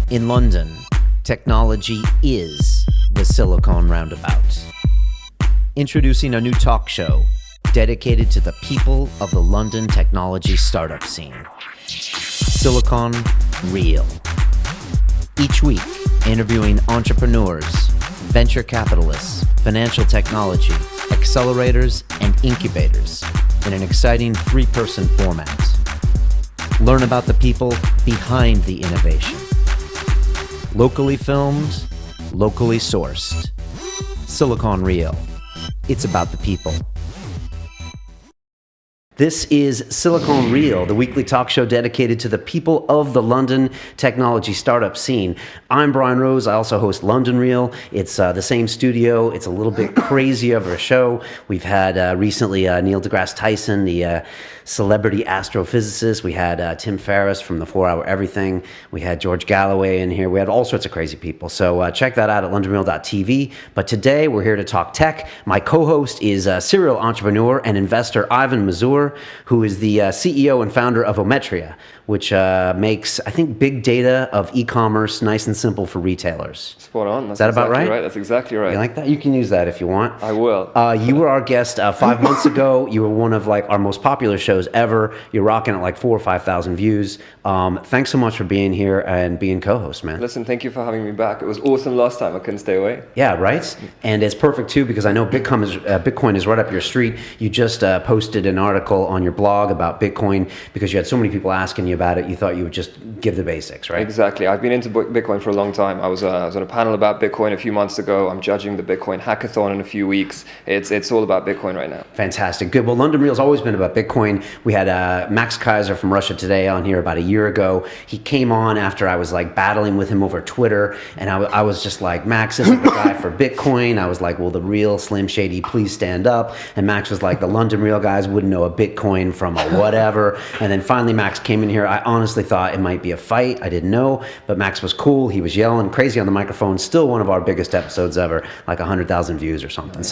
In London, technology is the Silicon Roundabout. Introducing a new talk show dedicated to the people of the London technology startup scene. Silicon Real. Each week, interviewing entrepreneurs, venture capitalists, financial technology, accelerators, and incubators in an exciting three-person format. Learn about the people behind the innovation. Locally filmed, locally sourced. Silicon Real. It's about the people. This is Silicon Real, the weekly talk show dedicated to the people of the London technology startup scene. I'm Brian Rose. I also host London Real. It's the same studio. It's a little bit crazy of a show. We've had recently Neil deGrasse Tyson, the celebrity astrophysicist. We had Tim Ferriss from the 4 Hour Everything. We had George Galloway in here. We had all sorts of crazy people. So check that out at londonreal.tv. But today we're here to talk tech. My co-host is serial entrepreneur and investor Ivan Mazour, who is the CEO and founder of Ometria, which makes, I think, big data of e-commerce nice and simple for retailers. Spot on. Is that about right? That's exactly right. You like that? You can use that if you want. I will. You were our guest 5 months ago. You were one of our most popular shows ever. You're rocking at 4,000 or 5,000 views. Thanks so much for being here and being co-host, man. Listen, thank you for having me back. It was awesome last time. I couldn't stay away. Yeah, right? And it's perfect too because I know Bitcoin is right up your street. You just posted an article on your blog about Bitcoin because you had so many people asking you about it. You thought you would just give the basics, right? Exactly. I've been into Bitcoin for a long time. I was on a panel about Bitcoin a few months ago. I'm judging the Bitcoin hackathon in a few weeks. It's all about Bitcoin right now. Fantastic. Good. Well, London Real's always been about Bitcoin. We had Max Kaiser from Russia Today on here about a year ago. He came on after I was battling with him over Twitter, and I was just like, Max isn't the guy for Bitcoin. I was like, will the real Slim Shady please stand up? And Max was like, the London Real guys wouldn't know a Bitcoin from a whatever. And then finally Max came in here. I honestly thought it might be a fight. I didn't know, but Max was cool. He was yelling crazy on the microphone. Still one of our biggest episodes ever, 100,000 views or something. Nice.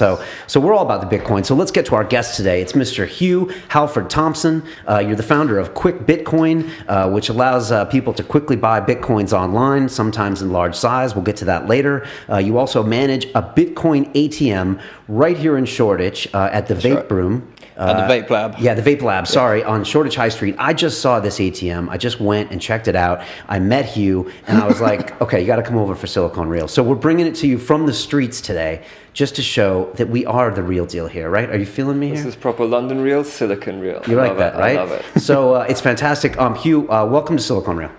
So we're all about the Bitcoin. So let's get to our guest today. It's Mr. Hugh Halford-Thompson. You're the founder of QuickBitcoin, which allows people to quickly buy Bitcoins online, sometimes in large size. We'll get to that later. You also manage a Bitcoin ATM right here in Shoreditch at the Vape Room. At the Vape Lab. Yeah, the Vape Lab, sorry, on Shoreditch High Street. I just saw this ATM. I just went and checked it out. I met Hugh, and I was like, okay, you got to come over for Silicon Real. So we're bringing it to you from the streets today just to show that we are the real deal here, right? Are you feeling me here? This is proper London Real, Silicon Real. You like that, right? I love it. So it's fantastic. Hugh, welcome to Silicon Real.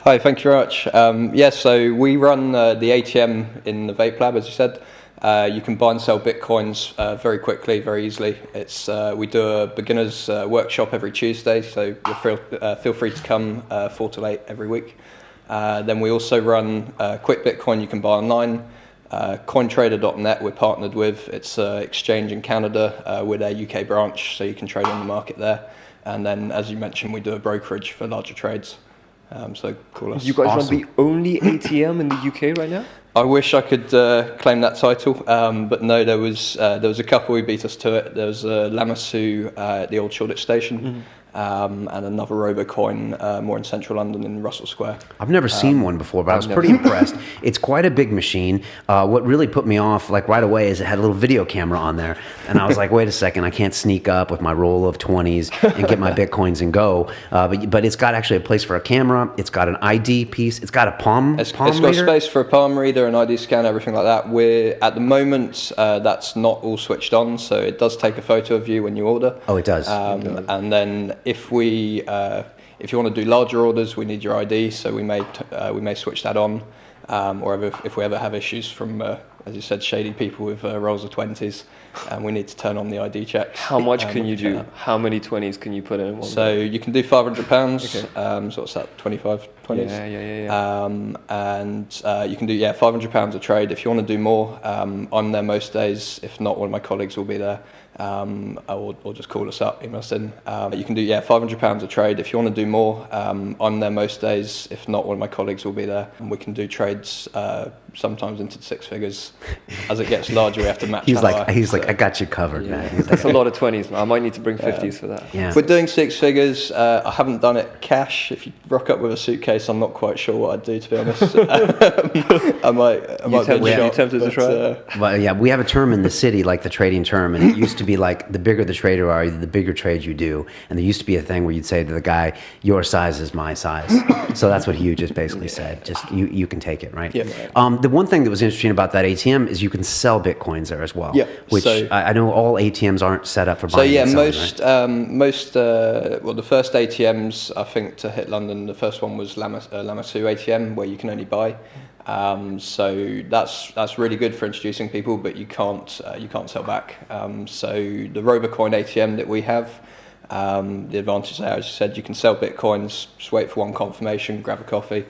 Hi, thank you very much. So we run the ATM in the Vape Lab, as you said. You can buy and sell Bitcoins very quickly, very easily. We do a beginner's workshop every Tuesday, so feel free to come 4 to 8 every week. Then we also run QuickBitcoin you can buy online. Cointrader.net we're partnered with. It's an exchange in Canada with their UK branch, so you can trade on the market there. And then, as you mentioned, we do a brokerage for larger trades. So call us. You guys Awesome. run the only ATM in the UK right now? I wish I could claim that title, but no, there was a couple who beat us to it. There was Lamassu at the old Shoreditch station, and another RoboCoin more in central London in Russell Square. I've never seen one before, but I was pretty impressed. It's quite a big machine. What really put me off right away is it had a little video camera on there. And I was like, wait a second, I can't sneak up with my roll of 20s and get my Bitcoins and go. But it's got actually a place for a camera. It's got an ID piece. It's got a palm It's reader. got space for a palm reader, an ID scanner, everything like that. At the moment, that's not all switched on, so it does take a photo of you when you order. Oh, it does. And then if you want to do larger orders, we need your ID, so we may switch that on, or if we ever have issues from, as you said, shady people with rolls of 20s, and we need to turn on the ID checks. How much can you do? How many 20s can you put in one? So you can do £500, okay. So what's that, 25 20s? Yeah. And you can do £500 a trade. If you want to do more, I'm there most days. If not, one of my colleagues will be there. Or just call us up, email us in. You can do £500 a trade. If you want to do more, I'm there most days. If not, one of my colleagues will be there. And we can do trades sometimes into 6 figures. As it gets larger, we have to match. He's like, I got you covered, man. That's a lot of 20s. I might need to bring 50s for that. Yeah. If we're doing 6 figures, I haven't done it cash. If you rock up with a suitcase case, I'm not quite sure what I'd do, to be honest. I might You tempted to try? Well, yeah, we have a term in the city, like the trading term, and it used to be like the bigger the trader are, the bigger trades you do. And there used to be a thing where you'd say to the guy, your size is my size. So that's what Hugh just basically said. Just you can take it, right? Yeah. The one thing that was interesting about that ATM is you can sell Bitcoins there as well. Yeah. Which So, I know all ATMs aren't set up for So buying yeah, and selling, the first ATMs I think to hit London, the first one was Lamassu ATM, where you can only buy. So that's really good for introducing people, but you can't sell back. So the Robocoin ATM that we have, the advantage there, as you said, you can sell Bitcoins, just wait for one confirmation, grab a coffee.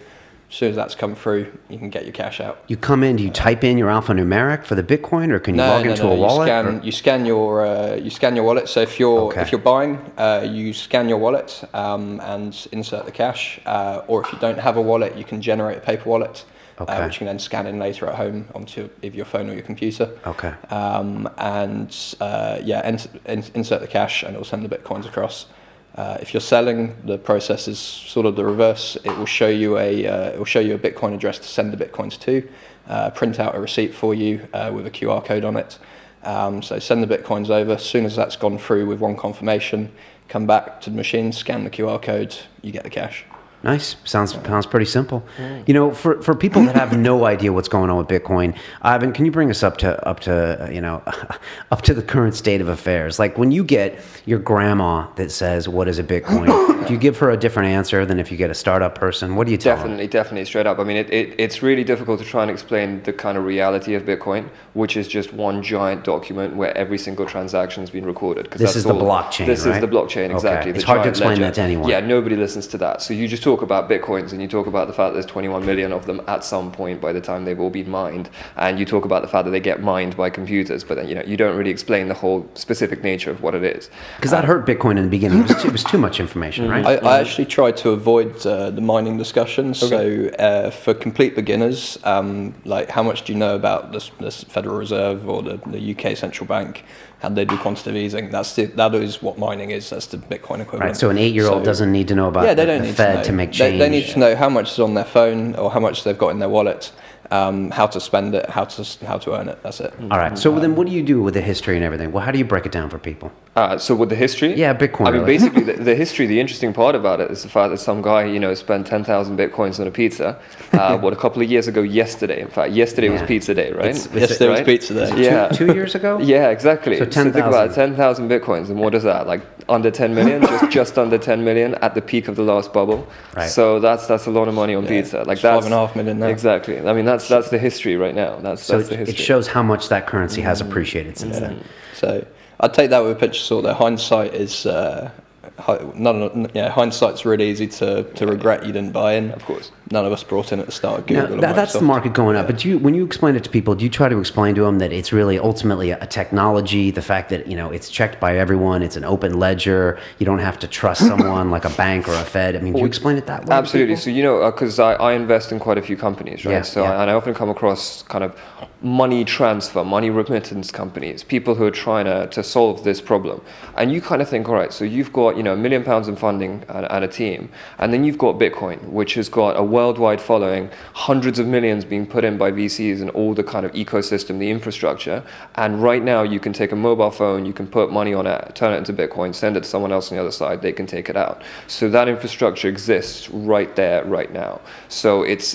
As soon as that's come through, you can get your cash out. You come in, do you type in your alphanumeric for the Bitcoin, or can you log into a wallet? You scan your wallet. So if you're buying, you scan your wallet and insert the cash. Or if you don't have a wallet, you can generate a paper wallet, which you can then scan in later at home onto either your phone or your computer. Okay. Insert the cash, and it will send the Bitcoins across. If you're selling, the process is sort of the reverse. It will show you a Bitcoin address to send the Bitcoins to, print out a receipt for you with a QR code on it. So send the Bitcoins over. As soon as that's gone through with one confirmation, come back to the machine, scan the QR code, you get the cash. Nice. Sounds pretty simple. You know, for people that have no idea what's going on with Bitcoin, Ivan, can you bring us up to up to the current state of affairs? Like when you get your grandma that says, "What is a Bitcoin?" do you give her a different answer than if you get a startup person? What do you tell them? Definitely, straight up. I mean, it's really difficult to try and explain the kind of reality of Bitcoin, which is just one giant document where every single transaction has been recorded. This is the blockchain, This right? is the blockchain, exactly. Okay. It's hard to explain that to anyone. Yeah, nobody listens to that. So you just talk about Bitcoins, and you talk about the fact there's 21 million of them at some point by the time they've all been mined, and you talk about the fact that they get mined by computers, but then you don't really explain the whole specific nature of what it is. Because that hurt Bitcoin in the beginning. It was too much information, right? I actually tried to avoid the mining discussions. Okay. So for complete beginners, like how much do you know about this Federal Reserve or the UK Central Bank? How they do quantitative easing? That is what mining is. That's the Bitcoin equivalent. Right. So an 8-year-old doesn't need to know about the Fed to make change. They need to know how much is on their phone or how much they've got in their wallet. How to spend it, how to earn it. That's it. All right. So then, what do you do with the history and everything? Well, how do you break it down for people? So with the history, yeah, Bitcoin. I mean, basically, the history. The interesting part about it is the fact that some guy, spent 10,000 Bitcoins on a pizza. A couple of years ago, yesterday. In fact, yesterday was pizza day, right? Yesterday was pizza day. Yeah, 2 years ago. Yeah, exactly. So 10,000. Think about it, 10,000 Bitcoins, and what is that? Like under 10 million, just under 10 million at the peak of the last bubble. Right. So that's a lot of money on pizza. Like that's 5.5 million now. Exactly. I mean, that's the history right now. That's the history. It shows how much that currency has appreciated since then. So I'd take that with a pinch of salt. There, hindsight is hindsight's really easy to regret you didn't buy in. Of course, none of us brought in at the start of Google. Now, that's the market going up. But when you explain it to people, do you try to explain to them that it's really ultimately a technology? The fact that it's checked by everyone, it's an open ledger. You don't have to trust someone like a bank or a Fed. I mean, do you explain it that way? Absolutely. So because I invest in quite a few companies, right? And I often come across kind of money transfer, money remittance companies, people who are trying to solve this problem. And you kind of think, all right, so you've got £1 million in funding and a team, and then you've got Bitcoin, which has got a worldwide following, hundreds of millions being put in by VCs and all the kind of ecosystem, the infrastructure. And right now you can take a mobile phone, you can put money on it, turn it into Bitcoin, send it to someone else on the other side, they can take it out. So that infrastructure exists right there, right now. So it's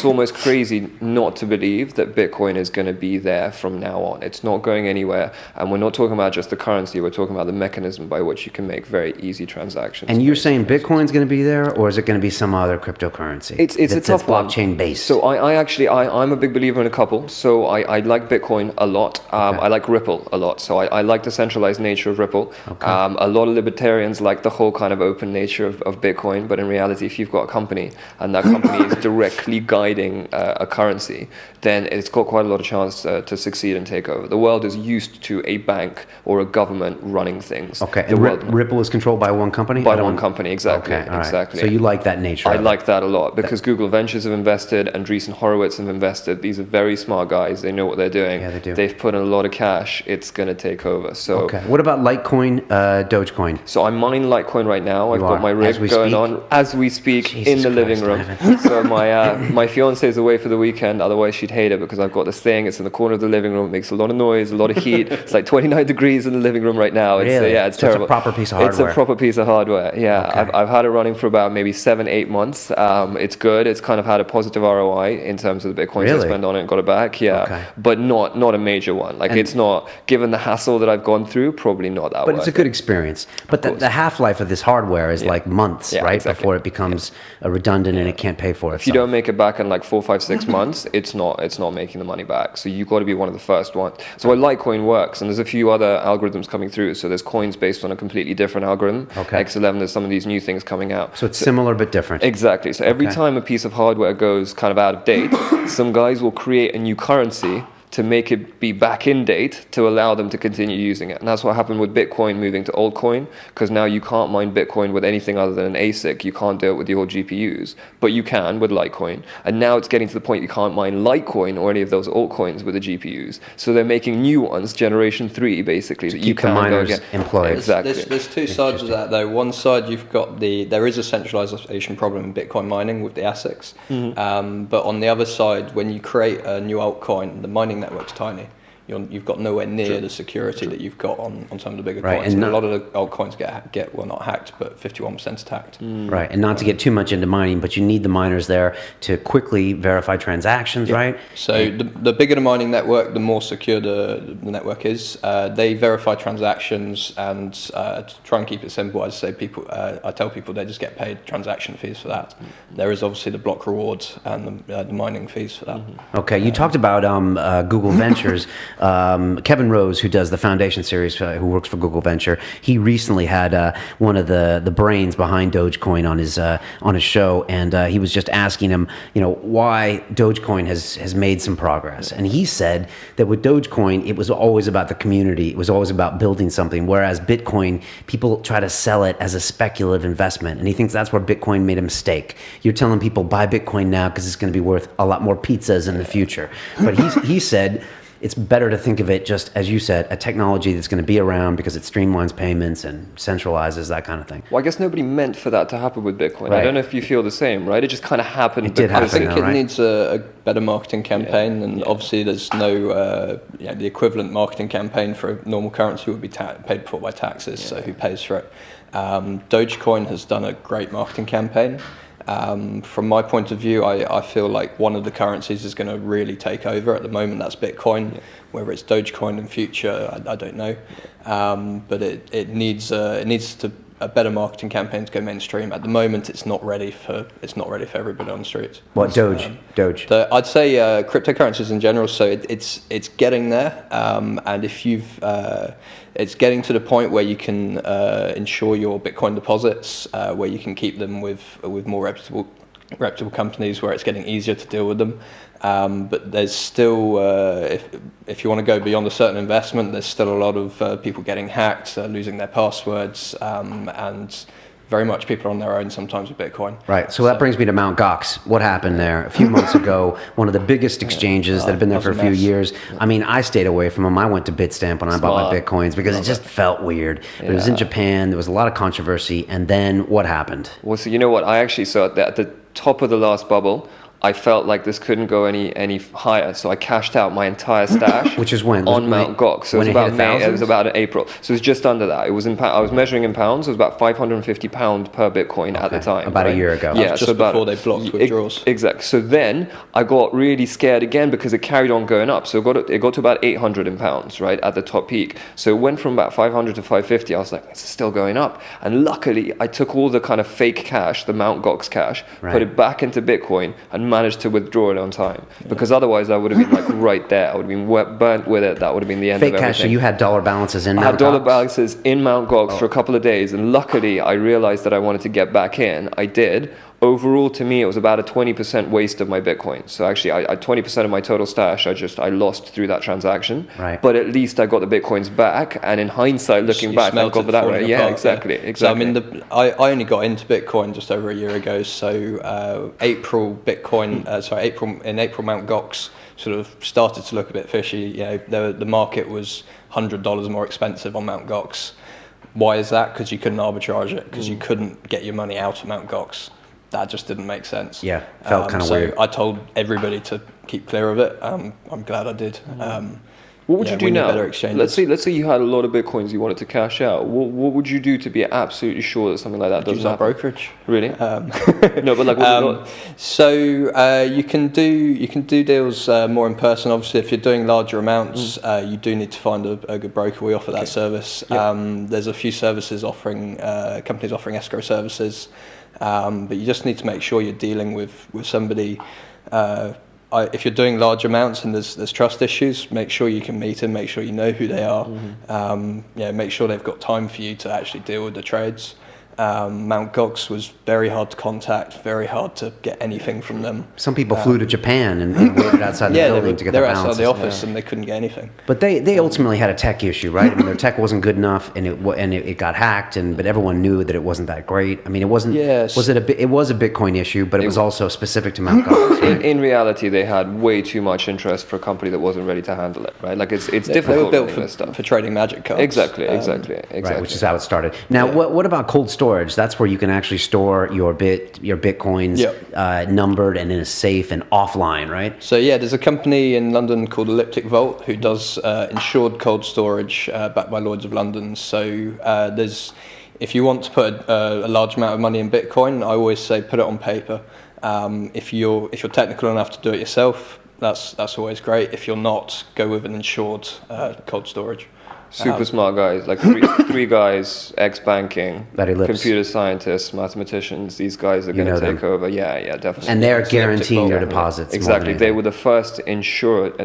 almost crazy not to believe that Bitcoin is going to be there from now on. It's not going anywhere. And we're not talking about just the currency, we're talking about the mechanism by which you can make very easy transactions. And you're saying Bitcoin's going to be there, or is it going to be some other cryptocurrency? It's a tough one. Blockchain based. So I'm a big believer in a couple. So I like Bitcoin a lot. I like Ripple a lot. So I like the centralized nature of Ripple. Okay. A lot of libertarians like the whole kind of open nature of Bitcoin. But in reality, if you've got a company and that company is directly guiding a currency, then it's got quite a lot of chance to succeed and take over. The world is used to a bank or a government running things. Okay. And Ripple is controlled controlled by one company? By one company, exactly. Okay, all right. Exactly. So you like that nature? I of it. like that a lot because Google Ventures have invested, Andreessen Horowitz have invested. These are very smart guys. They know what they're doing. Yeah, they do. They've put in a lot of cash. It's going to take over. So, okay. What about Litecoin, Dogecoin? So I'm mining Litecoin right now. I've got my rig As we going speak? on as we speak Jesus in the living Christ, room. So my fiance is away for the weekend. Otherwise, she'd hate it because I've got this thing. It's in the corner of the living room. It makes a lot of noise, a lot of heat. It's like 29 degrees in the living room right now. It's, Really? yeah, it's So terrible. it's a proper piece of hardware. It's a proper piece of hardware. Yeah, Okay. I've had it running for about maybe 7-8 months. It's good. It's kind of had a positive ROI in terms of the Bitcoins Really? I spent on it and got it back. Yeah, Okay. but not a major one. Like it's not, given the hassle that I've gone through, probably not that. But it's a good experience. But the half-life of this hardware is like months, Yeah, right? exactly. Before it becomes redundant and it can't pay for itself. If you don't make it back in like 4, 5, 6 months, it's not making the money back. So you've got to be one of the first ones. So Litecoin works, and there's a few other algorithms coming through. So there's coins based on a completely different algorithm. Okay. X11, there's some of these new things coming out. So it's similar but different. Exactly. So every Okay. time a piece of hardware goes kind of out of date, some guys will create a new currency to make it be back in date to allow them to continue using it. And that's what happened with Bitcoin moving to altcoin, because now you can't mine Bitcoin with anything other than an ASIC. You can't do it with your GPUs, but you can with Litecoin. And now it's getting to the point you can't mine Litecoin or any of those altcoins with the GPUs. So they're making new ones, generation 3, basically, that you keep the can go miners get. employed. Exactly. There's two sides of that though. One side you've got there is a centralization problem in Bitcoin mining with the ASICs, but on the other side, when you create a new altcoin, the mining network's tiny. You've got nowhere near the security that you've got on some of the bigger Right, coins. and And a lot of the altcoins get well, not hacked, but 51% attacked. Right, and not to get too much into mining, but you need the miners there to quickly verify transactions, right? So the bigger the mining network, the more secure the network is. They verify transactions, and to try and keep it simple, I tell people they just get paid transaction fees for that. There is obviously the block rewards and the mining fees for that. Okay, you talked about Google Ventures. Kevin Rose, who does the Foundation series, who works for Google Venture, he recently had one of the brains behind Dogecoin on his show, and he was just asking him, why Dogecoin has made some progress, and he said that with Dogecoin, it was always about the community, it was always about building something, whereas Bitcoin, people try to sell it as a speculative investment, and he thinks that's where Bitcoin made a mistake. You're telling people buy Bitcoin now because it's going to be worth a lot more pizzas in the future, but he said it's better to think of it just, as you said, a technology that's going to be around because it streamlines payments and centralizes that kind of thing. Well, I guess nobody meant for that to happen with Bitcoin. Right. I don't know if you feel the same, right? It just kind of happened. It did I happen. think now, it right? needs a better marketing campaign, and obviously there's no the equivalent marketing campaign for a normal currency would be paid for by taxes. So who pays for it? Dogecoin has done a great marketing campaign. From my point of view, I feel like one of the currencies is going to really take over. At the moment, that's Bitcoin. Yeah. Whether it's Dogecoin in future, I don't know. But it needs a better marketing campaign to go mainstream. At the moment, it's not ready for everybody on the streets. What Doge? I'd say cryptocurrencies in general. So it's getting there, and if you've it's getting to the point where you can insure your Bitcoin deposits, where you can keep them with more reputable companies, where it's getting easier to deal with them. But there's still, if you want to go beyond a certain investment, there's still a lot of people getting hacked, losing their passwords, and very much people are on their own sometimes with Bitcoin. Right. So that brings me to Mt. Gox. What happened there a few months ago? One of the biggest exchanges that have been there for a few years. I mean, I stayed away from them. I went to Bitstamp when I bought my Bitcoins because it just felt weird. But it was in Japan. There was a lot of controversy. And then what happened? Well, so you know what? I actually saw at the top of the last bubble, I felt like this couldn't go any higher, so I cashed out my entire stash. Which is when? On Mt. Gox. So it was about May. It was about April. So it was just under that. It was I was measuring in pounds. It was about £550 per Bitcoin at the time. About a year ago. Yeah, just before they blocked withdrawals. Exactly. So then I got really scared again because it carried on going up. So it got to about £800, right, at the top peak. So it went from about 500 to 550. I was like, it's still going up. And luckily, I took all the kind of fake cash, the Mt. Gox cash, put it back into Bitcoin, and managed to withdraw it on time, because otherwise I would have been like right there. I would have been burnt with it. That would have been the end of everything. Fake cash, so you had dollar balances in Mt. Gox? I had dollar balances in Mt. Gox for a couple of days, and luckily I realized that I wanted to get back in. I did. overall, to me, it was about a 20% waste of my Bitcoin. So actually, 20% of my total stash, I lost through that transaction. Right. But at least I got the Bitcoins back. And in hindsight, looking back, thank God for that. Right? Yeah, exactly. So I mean, I only got into Bitcoin just over a year ago. So April, Mt. Gox sort of started to look a bit fishy. You know, the market was $100 more expensive on Mt. Gox. Why is that? Because you couldn't arbitrage it, because you couldn't get your money out of Mt. Gox. That just didn't make sense. Yeah, felt kind of weird. So I told everybody to keep clear of it. I'm glad I did. What would you do now? Let's say you had a lot of Bitcoins you wanted to cash out. What would you do to be absolutely sure that something like that doesn't happen? Brokerage. Really? No, but like so you can do deals more in person. Obviously, if you're doing larger amounts, you do need to find a good broker. We offer that service. Yep. There's a few services companies offering escrow services, but you just need to make sure you're dealing with somebody. If you're doing large amounts and there's trust issues, make sure you can meet them, make sure you know who they are, make sure they've got time for you to actually deal with the trades. Mt. Gox was very hard to contact, very hard to get anything from them. Some people flew to Japan and waited outside the building to get their balances. They're outside the office and they couldn't get anything. But they ultimately had a tech issue, right? I mean, their tech wasn't good enough, and it got hacked, but everyone knew that it wasn't that great. I mean, it wasn't. Yes. It was a Bitcoin issue, but it was also specific to Mt. Gox. Right? In reality, they had way too much interest for a company that wasn't ready to handle it, right? Like it's difficult. They were built for trading magic cards. Exactly. Right, which is how it started. Now, what about cold storage? That's where you can actually store your Bitcoins numbered and in a safe and offline, right? So there's a company in London called Elliptic Vault who does insured cold storage backed by Lloyd's of London. So if you want to put a large amount of money in Bitcoin, I always say put it on paper. If you're technical enough to do it yourself, that's always great. If you're not, go with an insured cold storage. Super smart guys, like three guys, ex-banking, computer scientists, mathematicians. These guys are going to take over. Yeah, definitely. And they're guaranteeing your deposits. Exactly. They were the first insured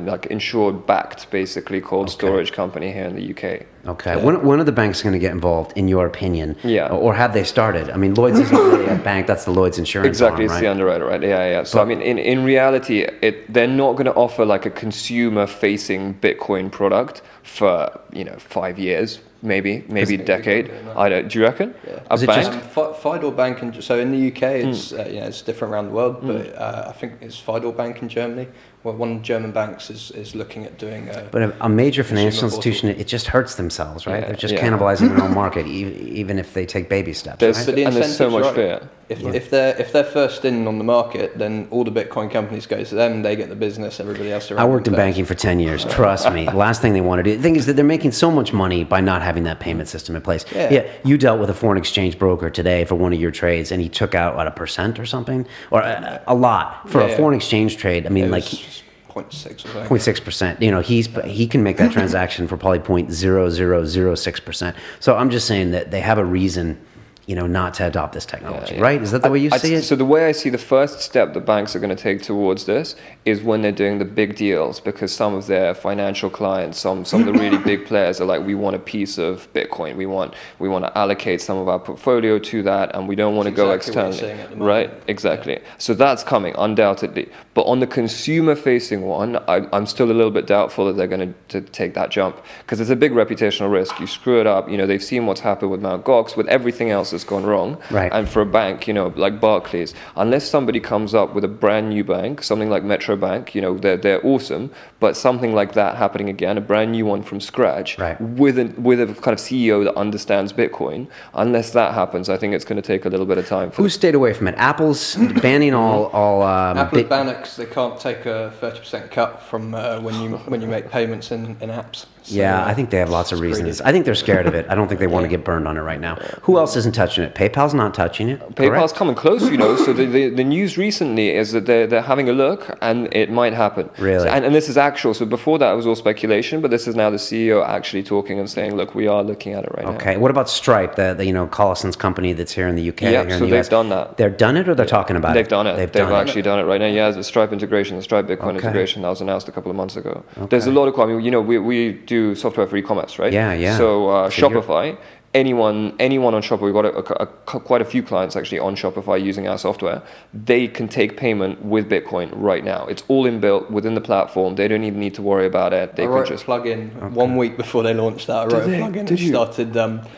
backed, basically, cold storage company here in the UK. Okay. Yeah. When are the banks going to get involved, in your opinion? Yeah. Or have they started? I mean, Lloyd's isn't really a bank. That's the Lloyd's insurance Exactly. arm, right? It's the underwriter, right? Yeah. So, I mean, in reality, they're not going to offer like a consumer-facing Bitcoin product for, 5 years, maybe a decade. Do you reckon? Yeah. A bank? Fidel Bank, so in the UK, it's different around the world, but I think it's Fidel Bank in Germany. Well, one of the German banks is looking at doing But a major financial institution, it just hurts themselves, right? They're just cannibalizing their own market, even if they take baby steps. There's so much fear. If they're first in on the market, then all the Bitcoin companies go to them. They get the business. Everybody else around. I worked in banking for 10 years. Trust me. The last thing they want to do. The thing is that they're making so much money by not having that payment system in place. Yeah. You dealt with a foreign exchange broker today for one of your trades, and he took out 1% or something, or a lot for a foreign exchange trade. I mean, 0.6%. He can make that transaction for probably 0.0006%. So I'm just saying that they have a reason, not to adopt this technology, right? Is that the way you see it? So the way I see the first step that banks are going to take towards this is when they're doing the big deals, because some of their financial clients, some of the really big players are like, we want a piece of Bitcoin. We want to allocate some of our portfolio to that, and we don't want to go externally, right? Exactly. Yeah. So that's coming undoubtedly. But on the consumer-facing one, I'm still a little bit doubtful that they're going to take that jump, because it's a big reputational risk. You screw it up. They've seen what's happened with Mt. Gox, with everything else that's gone wrong. Right. And for a bank, like Barclays, unless somebody comes up with a brand new bank, something like Metro Bank, they're awesome, but something like that happening again, a brand new one from scratch, with a kind of CEO that understands Bitcoin, unless that happens, I think it's going to take a little bit of time. Who stayed away from it? Apple's banning all. Apple banners, they can't take a 30% cut from when you make payments in apps. So, I think they have lots of reasons. I think they're scared of it. I don't think they want to get burned on it right now. Who else isn't touching it? PayPal's not touching it. PayPal's coming close, So the news recently is that they're having a look, and it might happen. Really? And this is actual. So before that, it was all speculation, but this is now the CEO actually talking and saying, look, we are looking at it right now. Okay. What about Stripe, the Collison's company that's here in the UK? Yeah, so they've done that. They've done it, or they're talking about it? They've done it. They've actually done it right now. Yeah, the Stripe integration, the Stripe Bitcoin integration that was announced a couple of months ago. Okay. There's a lot of, we do software for e-commerce, right? Yeah. So Shopify anyone on Shopify, we've got quite a few clients actually on Shopify using our software. They can take payment with Bitcoin right now. It's all inbuilt within the platform. They don't even need to worry about it. They could just plug in 1 week before they launched that. I wrote a plugin and started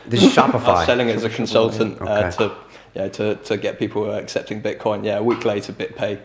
this is Shopify. selling it as a consultant to get people accepting Bitcoin. Yeah, a week later, BitPay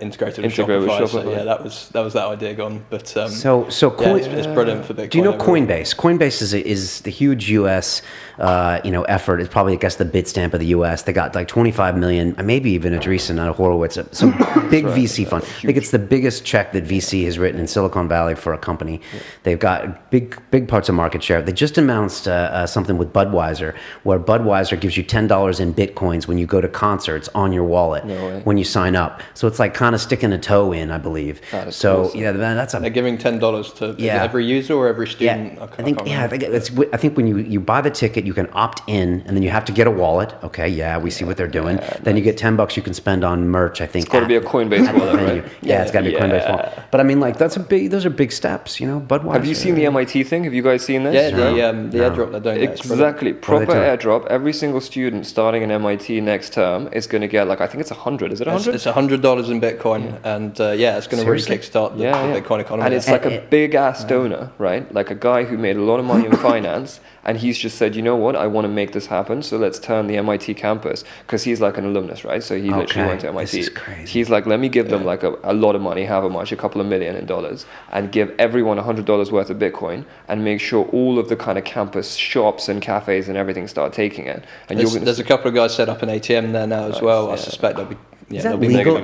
integrated with Shopify. So yeah, that was that idea gone. But so it's brilliant for Bitcoin. Do you know Coinbase? Coinbase is the huge U.S. Effort. It's probably, I guess, the Bitstamp of the U.S. They got like 25 million, maybe even Andreessen out of Horowitz, some big VC fund. I think it's the biggest check that VC has written in Silicon Valley for a company. Yeah. They've got big parts of market share. They just announced something with Budweiser, where Budweiser gives you $10 in Bitcoins when you go to concerts on your wallet when you sign up. So it's like kind of sticking a toe in, I believe. So awesome. Yeah, that's they're giving $10 to every user or every student. Yeah. I think when you buy the ticket, you can opt in, and then you have to get a wallet. Okay, we see what they're doing. Then you get $10 you can spend on merch. I think it's got to be a Coinbase wallet, right? Yeah, it's got to be a Coinbase wallet. But I mean, like those are big steps, Budweiser. Have you seen the MIT thing? Have you guys seen this? Yeah, the airdrop they're doing. Exactly, proper airdrop. Every single student starting in MIT next term is going to get I think it's 100. Is it 100? It's $100 in Bitcoin, and it's going to really kickstart the Bitcoin economy. And it's like a big ass donor, right? Like a guy who made a lot of money in finance, and he's just said, you know what, I want to make this happen, so let's turn the MIT campus, because he's like an alumnus, right? So he literally went to MIT. This is crazy. He's like, let me give them like a lot of money, however much, a couple of million in dollars, and give everyone $100 worth of Bitcoin, and make sure all of the kind of campus shops and cafes and everything start taking it. And there's a couple of guys set up an ATM there now as well. I suspect they'll be. Is that legal?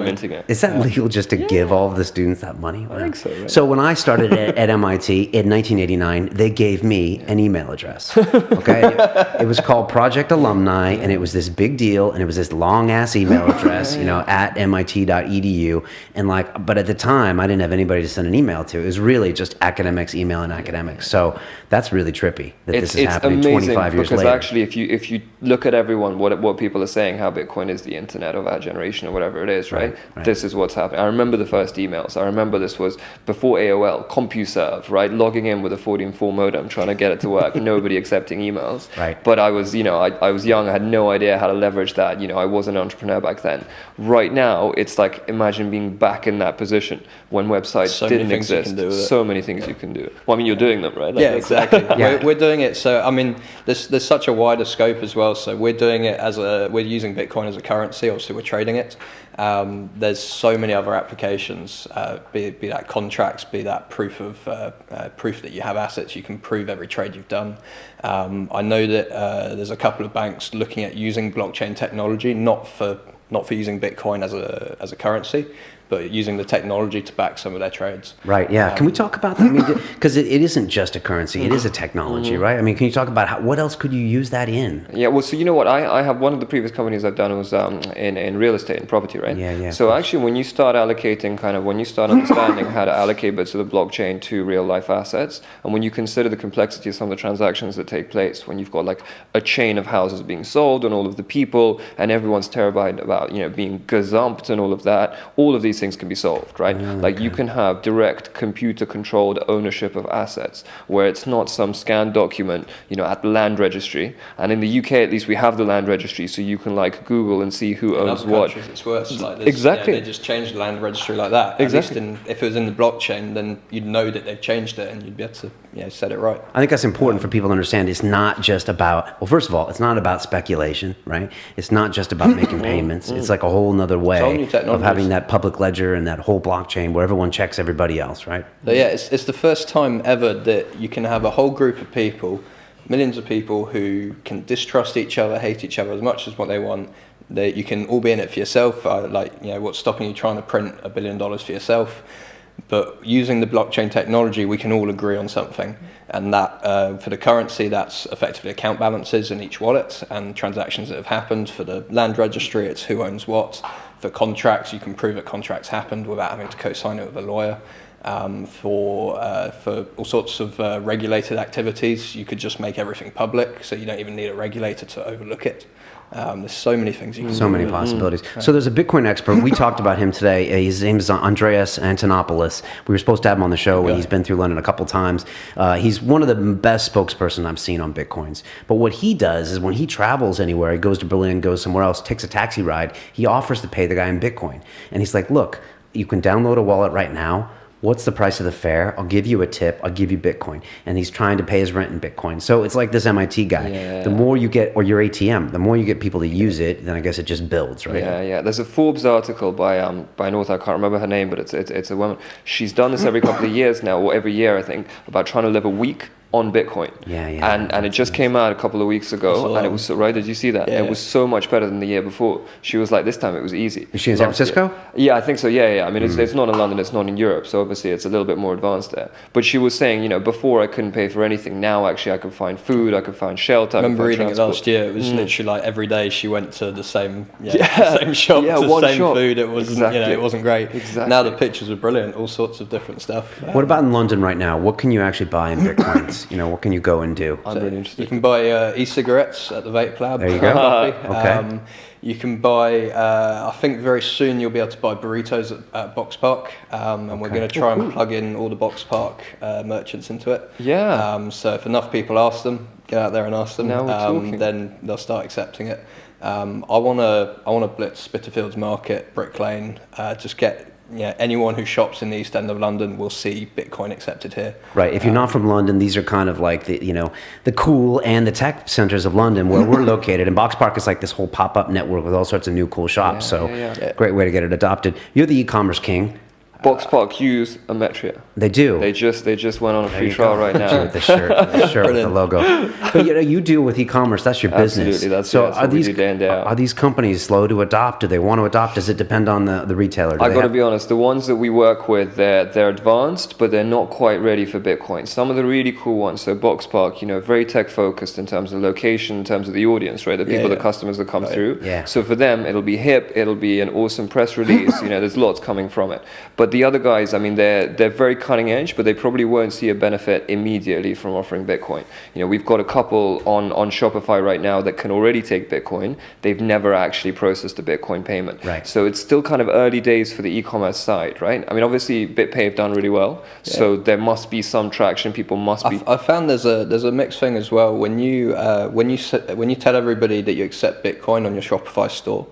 Is that legal just to give all of the students that money? I think so. Right? So when I started at MIT in 1989, they gave me an email address. Okay, it was called Project Alumni, and it was this big deal, and it was this long ass email address, at MIT.edu, and but at the time I didn't have anybody to send an email to. It was really just academics emailing academics. So that's really trippy that this is happening 25 years later. Because actually, if you look at everyone, what people are saying, how Bitcoin is the internet of our generation or whatever it is, right? This is what's happening. I remember the first emails. I remember this was before AOL, CompuServe, right? Logging in with a 14.4 modem, trying to get it to work. Nobody accepting emails. Right. But I was, I was young. I had no idea how to leverage that. I was an entrepreneur back then. Right now, it's like, imagine being back in that position when websites didn't exist. So many things you can do. Well, I mean, you're doing them, right? Exactly. We're doing it. So, I mean, there's such a wider scope as well. So we're doing it we're using Bitcoin as a currency. Obviously, we're trading it. There's so many other applications, be that contracts, be that proof that you have assets. You can prove every trade you've done. I know that there's a couple of banks looking at using blockchain technology, not for using Bitcoin as a currency, but using the technology to back some of their trades. Right, yeah. Can we talk about that? I mean, because it isn't just a currency, it is a technology, right? I mean, can you talk about what else could you use that in? Yeah, well, so you know what? I have one of the previous companies I've done was in real estate and property, right? Yeah. So actually, when you start allocating when you start understanding how to allocate bits of the blockchain to real life assets, and when you consider the complexity of some of the transactions that take place, when you've got like a chain of houses being sold and all of the people, and everyone's terrified about, being gazumped and all of that, all of these things can be solved, right? Like you can have direct computer-controlled ownership of assets, where it's not some scanned document, at the land registry. And in the UK, at least, we have the land registry, so you can Google and see who owns what. It's worse. Exactly. They just changed the land registry like that. Exactly. At least if it was in the blockchain, then you'd know that they've changed it, and you'd be able to set it right. I think that's important for people to understand. It's not just about, well, first of all, it's not about speculation, right? It's not just about making payments. It's like a whole nother way of having that public ledger and that whole blockchain where everyone checks everybody else, right? So it's the first time ever that you can have a whole group of people, millions of people who can distrust each other, hate each other as much as what they want. That you can all be in it for yourself. What's stopping you trying to print $1 billion for yourself? But using the blockchain technology, we can all agree on something. And that, for the currency, that's effectively account balances in each wallet and transactions that have happened. For the land registry, it's who owns what. For contracts, you can prove that contracts happened without having to co-sign it with a lawyer. For all sorts of regulated activities, you could just make everything public, so you don't even need a regulator to overlook it. There's so many things you can do. So many possibilities. So there's a Bitcoin expert. We talked about him today. His name is Andreas Antonopoulos. We were supposed to have him on the show, and he's been through London a couple times. He's one of the best spokespersons I've seen on Bitcoins. But what he does is when he travels anywhere, he goes to Berlin, goes somewhere else, takes a taxi ride, he offers to pay the guy in Bitcoin. And he's like, look, you can download a wallet right now. What's the price of the fare? I'll give you a tip. I'll give you Bitcoin. And he's trying to pay his rent in Bitcoin. So it's like this MIT guy. Yeah. The more you get, or your ATM, the more you get people to use it, then I guess it just builds, right? Yeah. There's a Forbes article by an author, I can't remember her name, but it's a woman. She's done this every couple of years now, or every year, I think, about trying to live a week on Bitcoin. And it just came out a couple of weeks ago, and it was so, right, did you see that? It was so much better than the year before. She was like, this time it was easy. Is she in San Francisco? Yeah, I think so. Yeah. I mean, it's not in London, it's not in Europe, so obviously it's a little bit more advanced there. But she was saying, before I couldn't pay for anything. Now actually I can find food, I can find shelter. I remember reading it last year. It was literally like every day she went to the same same shop, the same shop. Food. It wasn't it wasn't great. Exactly. Now the pictures are brilliant, all sorts of different stuff. What about in London right now? What can you actually buy in Bitcoins? What can you go and do? I'm really interested. You can buy e-cigarettes at the Vape Lab. There you go. Okay. You can buy, I think very soon you'll be able to buy burritos at Box Park, and we're going to try and plug in all the Box Park merchants into it. Yeah. So if enough people ask them, get out there and ask them, Now we're talking. then they'll start accepting it. I want to blitz Spitalfields Market, Brick Lane, just get anyone who shops in the East End of London will see Bitcoin accepted here. Right. If you're not from London, these are kind of like the cool and the tech centers of London where we're located. And Box Park is like this whole pop-up network with all sorts of new cool shops. Great way to get it adopted. You're the e-commerce king. Box Park use Ometria. They do. They just went on a free trial right now. With the shirt with the logo. But you deal with e-commerce. That's your business. Absolutely. That's what we do day in, day out. Are these companies slow to adopt? Do they want to adopt? Does it depend on the retailer? I got to be honest. The ones that we work with, they're advanced, but they're not quite ready for Bitcoin. Some of the really cool ones. So Box Park, very tech focused in terms of location, in terms of the audience, right? The people, the customers that come through. Yeah. So for them, it'll be hip. It'll be an awesome press release. There's lots coming from it. But the other guys, I mean, they're very cutting edge, but they probably won't see a benefit immediately from offering Bitcoin. We've got a couple on Shopify right now that can already take Bitcoin. They've never actually processed a Bitcoin payment. Right. So it's still kind of early days for the e-commerce side, right? I mean, obviously BitPay have done really well, so there must be some traction. People must be. I found there's a mixed thing as well. When you tell everybody that you accept Bitcoin on your Shopify store,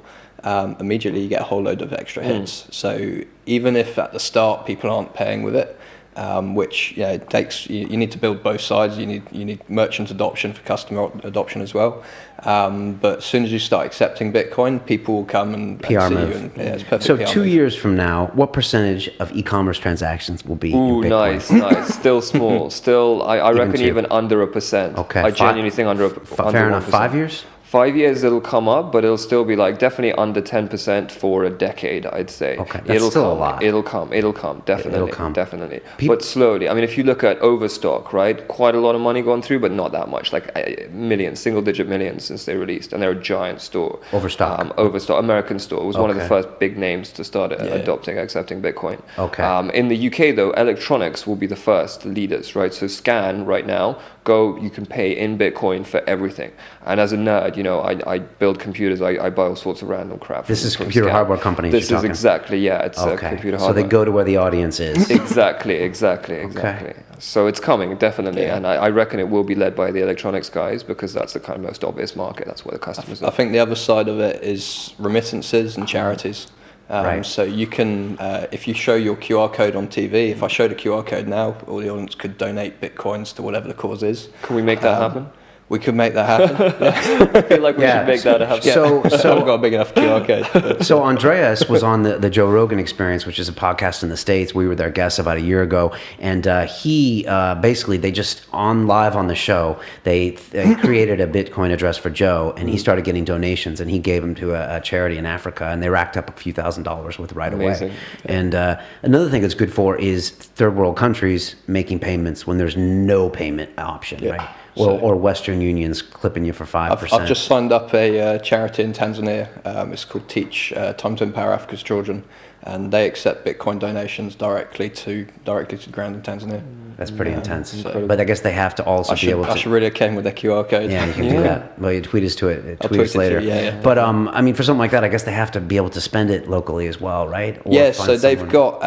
immediately you get a whole load of extra hits. So even if at the start people aren't paying with it, which it takes, you need to build both sides. You need merchant adoption for customer adoption as well. But as soon as you start accepting Bitcoin, people will come and see move. you. And, it's perfect. So PR 2 move. years from now, what percentage of e-commerce transactions will be in Bitcoin? Nice. Still small. Still, I reckon even under 1%. Okay. I genuinely think under Fair enough. 1%. 5 years? 5 years it'll come up, but it'll still be like definitely under 10% for a decade, I'd say. Okay, that's still a lot. It'll come, definitely. It'll come. Definitely. But slowly. I mean, if you look at Overstock, right? Quite a lot of money gone through, but not that much. Like millions, single-digit millions since they released. And they're a giant store. Overstock. Overstock, American store. It was one of the first big names to start accepting Bitcoin. Okay. In the UK, though, electronics will be the first leaders, right? So Scan right now, you can pay in Bitcoin for everything. And as a nerd, I build computers, I buy all sorts of random crap. This is computer hardware companies. This is exactly, it's computer hardware. So they go to where the audience is. Exactly. Okay. So it's coming, definitely. And I reckon it will be led by the electronics guys because that's the kind of most obvious market. That's where the customers are. I think the other side of it is remittances and charities. Right. So you can, if you show your QR code on TV, if I showed a QR code now, all the audience could donate Bitcoins to whatever the cause is. Can we make that happen? We could make that happen. I feel like we should make that happen. So I've got a big enough QR code. So Andreas was on the Joe Rogan Experience, which is a podcast in the States. We were their guests about a year ago, and he basically they just live on the show they created a Bitcoin address for Joe, and he started getting donations, and he gave them to a charity in Africa, and they racked up a few $1,000s with right Amazing. away. And another thing that's good for is third world countries making payments when there's no payment option, right? or Western Union's clipping you for 5%. I've just signed up a charity in Tanzania. It's called Teach Time to Empower Africa's Children, and they accept Bitcoin donations directly to the ground in Tanzania. That's pretty intense. But I guess they have to also be able to. I should really came with their QR code. Yeah, you can do that. Well, you tweet us to it. Tweet us later. Yeah. But I mean, for something like that, I guess they have to be able to spend it locally as well, right? Or so they've got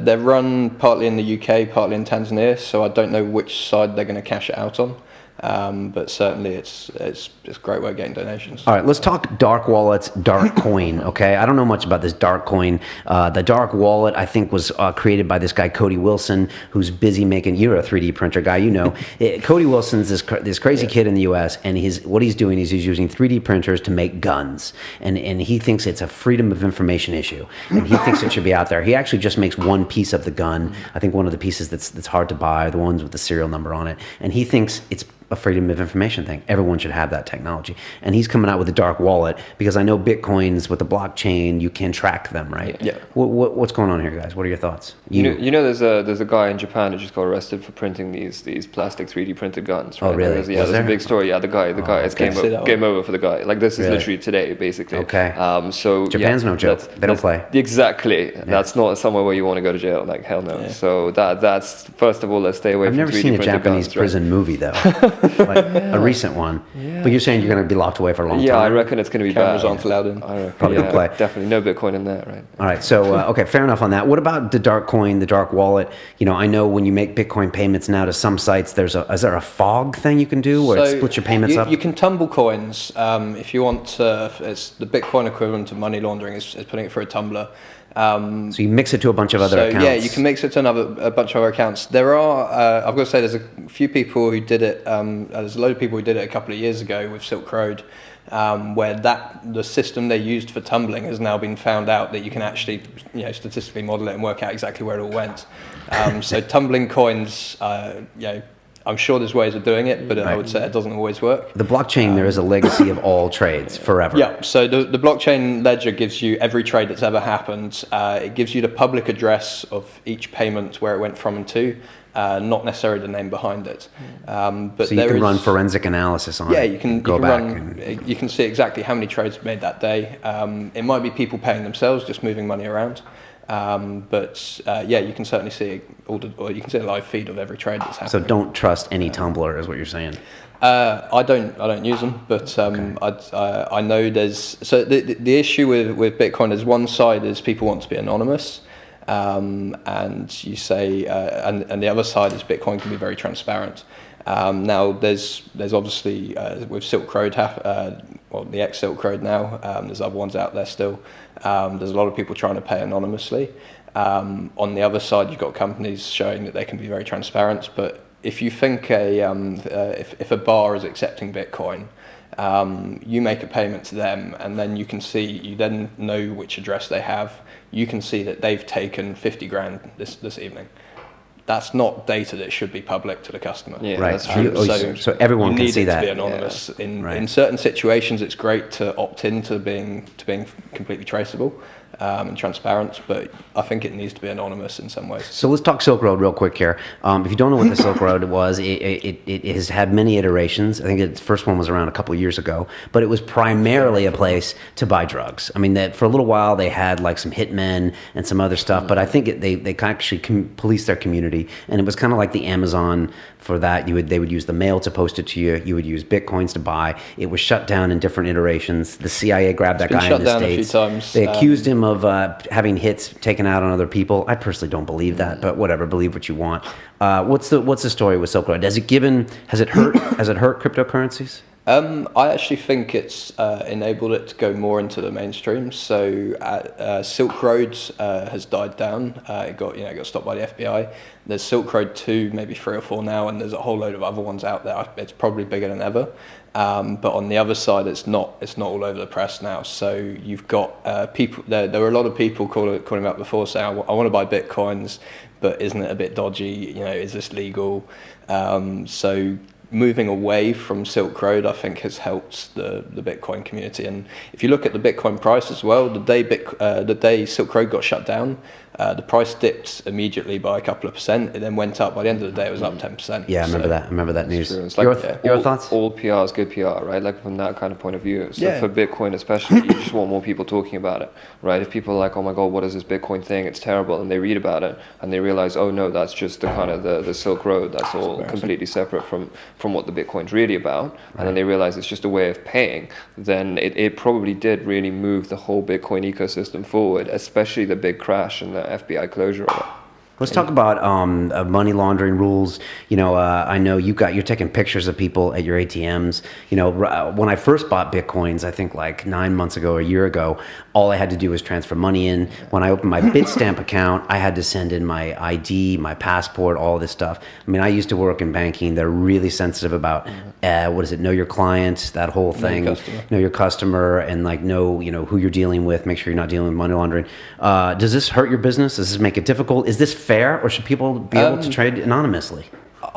they're run partly in the UK, partly in Tanzania. So I don't know which side they're going to cash it out on. But certainly it's a great way of getting donations. All right, let's talk dark wallets, dark coin, okay? I don't know much about this dark coin. The dark wallet, I think, was created by this guy, Cody Wilson, who's busy making, you're a 3D printer guy, you know. Cody Wilson's this crazy kid in the US, and what he's doing is he's using 3D printers to make guns. And he thinks it's a freedom of information issue. And he thinks it should be out there. He actually just makes one piece of the gun. I think one of the pieces that's hard to buy, the ones with the serial number on it. And he thinks it's a freedom of information thing. Everyone should have that technology. And he's coming out with a dark wallet because I know Bitcoins with the blockchain, you can track them, right? Yeah. What's going on here, guys? What are your thoughts? You know there's a guy in Japan who just got arrested for printing these plastic 3D printed guns, right? Oh, really? There's a big story. Yeah, the guy, it's game over for the guy. Like, this is Really? literally today, basically. Okay. So Japan's no joke. They don't play. Exactly. Yeah. That's not somewhere where you want to go to jail. Like, hell no. Yeah. So that's, first of all, let's stay away from 3D I've never seen a Japanese guns, prison movie, though. Like, a recent one. Yeah. But you're saying you're going to be locked away for a long time? Yeah, I reckon it's going to be Cameras bad. aren't allowed in. I reckon, Probably don't play. Definitely no Bitcoin in there, right? All right, so okay, fair enough on that. What about the dark coin, the dark wallet? You know, I know when you make Bitcoin payments now to some sites, is there a fog thing you can do where it splits your payments up? You can tumble coins if you want. It's the Bitcoin equivalent of money laundering is putting it through a tumbler. So you mix it to a bunch of other accounts. Yeah, you can mix it to a bunch of other accounts. There are, I've got to say, there's a few people who did it. There's a load of people who did it a couple of years ago with Silk Road, where the system they used for tumbling has now been found out that you can actually, statistically model it and work out exactly where it all went. So tumbling coins, I'm sure there's ways of doing it, but I would say it doesn't always work. The blockchain, there is a legacy of all trades forever. Yeah, so the blockchain ledger gives you every trade that's ever happened. It gives you the public address of each payment, where it went from and to, not necessarily the name behind it. But so you can run forensic analysis on it. Yeah, you can see exactly how many trades made that day. It might be people paying themselves, just moving money around. But you can certainly see you can see a live feed of every trade that's happening. So don't trust any tumbler, is what you're saying. I don't use them, but I know there's the issue with Bitcoin is one side is people want to be anonymous, and you say and the other side is Bitcoin can be very transparent. Now there's obviously with Silk Road, the ex Silk Road now. There's other ones out there still. There's a lot of people trying to pay anonymously. On the other side, you've got companies showing that they can be very transparent. But if you think if a bar is accepting Bitcoin, you make a payment to them, and then you then know which address they have. You can see that they've taken 50 grand this evening. That's not data that should be public to the customer. Yeah, right. That's true. So everyone can see that. You need it to be anonymous. Yeah. In certain situations, it's great to opt into being completely traceable and transparent, but I think it needs to be anonymous in some ways. So let's talk Silk Road real quick here. If you don't know what the Silk Road was, it has had many iterations. I think its first one was around a couple of years ago, but it was primarily a place to buy drugs. I mean, that for a little while they had like some hitmen and some other stuff, but I think they actually police their community, and it was kind of like the Amazon for that. They would use the mail to post it to you. You would use Bitcoins to buy. It was shut down in different iterations. The CIA grabbed that guy in the States. A few times. They accused him of having hits taken out on other people. I personally don't believe that, but whatever. Believe what you want. What's the story with Silk Road? Has it hurt cryptocurrencies? I actually think it's enabled it to go more into the mainstream. So Silk Road has died down. It got stopped by the FBI. There's Silk Road 2, maybe 3 or 4 now, and there's a whole load of other ones out there. It's probably bigger than ever. But on the other side, it's not all over the press now. So you've got people. There were a lot of people calling up before saying, "I want to buy Bitcoins, but isn't it a bit dodgy? Is this legal?" So moving away from Silk Road, I think, has helped the Bitcoin community. And if you look at the Bitcoin price as well, the day Silk Road got shut down, The price dipped immediately by a couple of percent. It then went up. By the end of the day, it was up 10%. Yeah, I remember that. I remember that news. It's like Your thoughts? All PR is good PR, right? Like from that kind of point of view. So Yeah. for Bitcoin especially, you just want more people talking about it, right? If people are like, oh my God, what is this Bitcoin thing? It's terrible. And they read about it and they realize, oh no, that's just the kind of the Silk Road. That's all completely separate from what the Bitcoin's really about. And then they realize it's just a way of paying. Then it probably did really move the whole Bitcoin ecosystem forward, especially the big crash and the FBI closure of it. Let's talk about money laundering rules. I know you're taking pictures of people at your ATMs. When I first bought Bitcoins, I think like 9 months ago, a year ago, all I had to do was transfer money in. When I opened my Bitstamp account, I had to send in my ID, my passport, all this stuff. I mean, I used to work in banking. They're really sensitive about know your client, that whole thing, know your customer, and like know who you're dealing with. Make sure you're not dealing with money laundering. Does this hurt your business? Does this make it difficult? Is this fair, or should people be able to trade anonymously?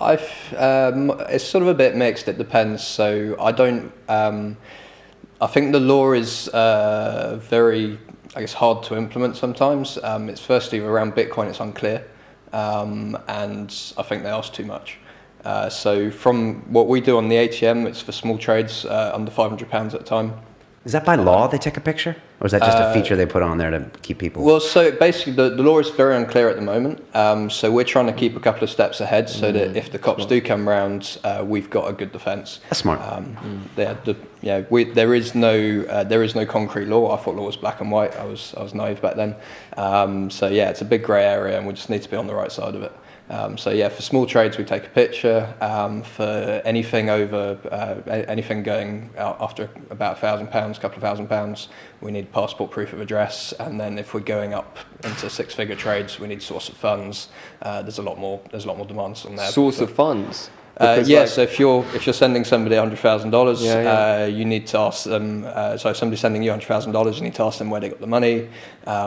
It's sort of a bit mixed. It depends. So I don't. I think the law is very, I guess, hard to implement sometimes. It's firstly around Bitcoin, it's unclear, and I think they ask too much. So from what we do on the ATM, it's for small trades under £500 at a time. Is that by law they take a picture? Or is that just a feature they put on there to keep people? Well, so basically the law is very unclear at the moment. So we're trying to keep a couple of steps ahead so that if the cops do come round, we've got a good defence. That's smart. There is no concrete law. I thought law was black and white. I was naive back then. So yeah, it's a big grey area and we just need to be on the right side of it. For small trades we take a picture. For anything over anything going out after about £1,000, couple of £1,000, we need passport proof of address, and then if we're going up into six-figure trades, we need source of funds. There's a lot more demands on there. Source of funds. So if you're sending somebody $100,000, you need to ask them. So if somebody's sending you $100,000, you need to ask them where they got the money.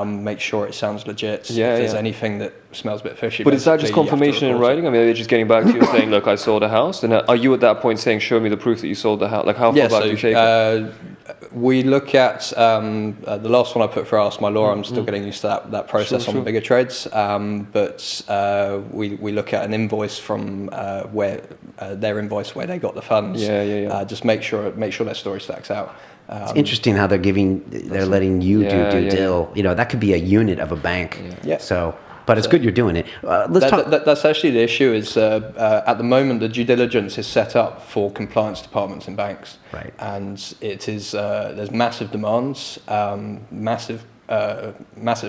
Make sure it sounds legit. If there's anything that smells a bit fishy. But is that just confirmation in writing? I mean, are they just getting back to you saying, "Look, I sold a house," and are you at that point saying, "Show me the proof that you sold the house"? Like how far back do you take it? We look at the last one I put for Ask My Law. I'm still getting used to that process on the bigger trades. But we look at an invoice from where their invoice where they got the funds. Just make sure their story stacks out. It's interesting how they're letting you do due dil. That could be a unit of a bank. So. But it's good you're doing it. That's actually the issue. Is at the moment the due diligence is set up for compliance departments in banks, right? And it is there's massive demands, massive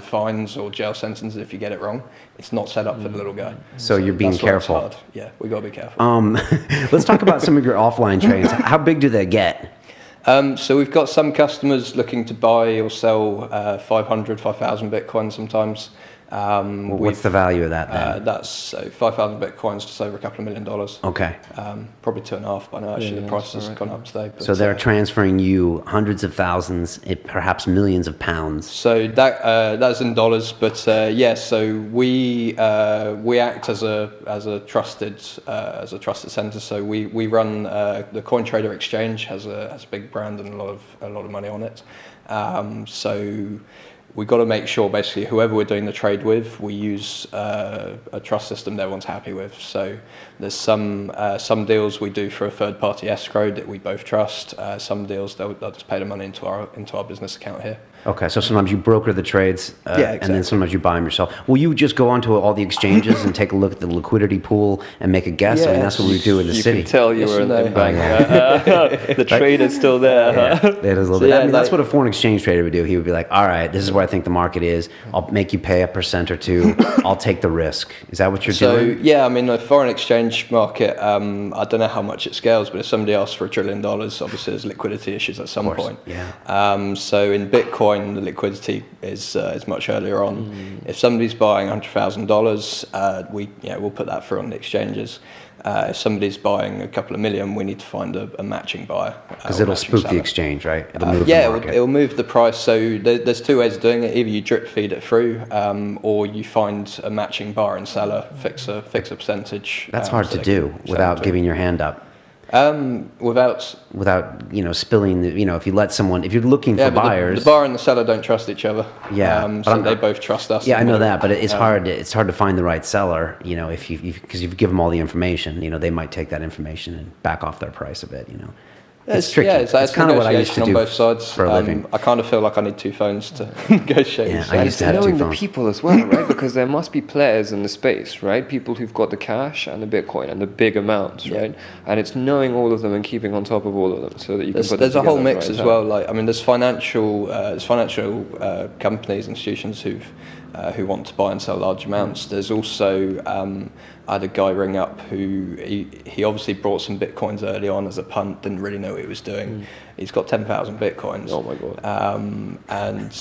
fines or jail sentences if you get it wrong. It's not set up for the little guy. So you're being careful. Yeah, we got to be careful. Let's talk about some of your offline trades. How big do they get? So we've got some customers looking to buy or sell 5,000 Bitcoin sometimes. What's the value of that then? That's 5,000 Bitcoins, just over a couple of $1 million. Okay. Probably 2.5 by now. Actually, the price has gone up today. So they're transferring you hundreds of thousands, perhaps millions of pounds. So that's in dollars, but so we act as a trusted center. So we run the Coin Trader Exchange has a big brand and a lot of money on it. So we've got to make sure basically whoever we're doing the trade with, we use a trust system that everyone's happy with. So there's some deals we do for a third party escrow that we both trust. Some deals they'll just pay the money into our business account here. Okay, so sometimes you broker the trades, exactly. And then sometimes you buy them yourself. Will you just go onto all the exchanges and take a look at the liquidity pool and make a guess? I mean, that's what we do in the city. You can tell you were in the bank. The trade is still there. Yeah, it is a little bit. That's what a foreign exchange trader would do. He would be like, all right, this is where I think the market is. I'll make you pay 1% or 2%. I'll take the risk. Is that what you're doing? So, yeah, I mean, the foreign exchange market, I don't know how much it scales, but if somebody asks for $1 trillion, obviously there's liquidity issues at some point. Yeah. So in Bitcoin, the liquidity is much earlier on. If somebody's buying $100,000, we'll put that through on the exchanges. If somebody's buying a couple of million, we need to find a matching buyer. Because it'll spook the exchange, right? It'll move the market. It'll move the price. So there's two ways of doing it. Either you drip feed it through, or you find a matching buyer and seller, fix a percentage. That's hard to do without giving your hand up. Without spilling if you let someone, if you're looking for buyers. The buyer and the seller don't trust each other. Yeah. So they both trust us. Yeah, I know that, but it's hard to find the right seller, if because you give them all the information, they might take that information and back off their price a bit, It's tricky. Yeah, it's kind of what I used to on do both sides. for a living. I kind of feel like I need two phones to negotiate. Yeah, So I used to have two knowing the phones. people as well, right? Because there must be players in the space, right? People who've got the cash and the Bitcoin and the big amounts, right? And it's knowing all of them and keeping on top of all of them so that you can put there's them a whole together mix at the as right well. time. There's financial companies, institutions who want to buy and sell large amounts. There's also I had a guy ring up who he obviously brought some bitcoins early on as a punt, didn't really know what he was doing. He's got 10,000 bitcoins. Oh my god! And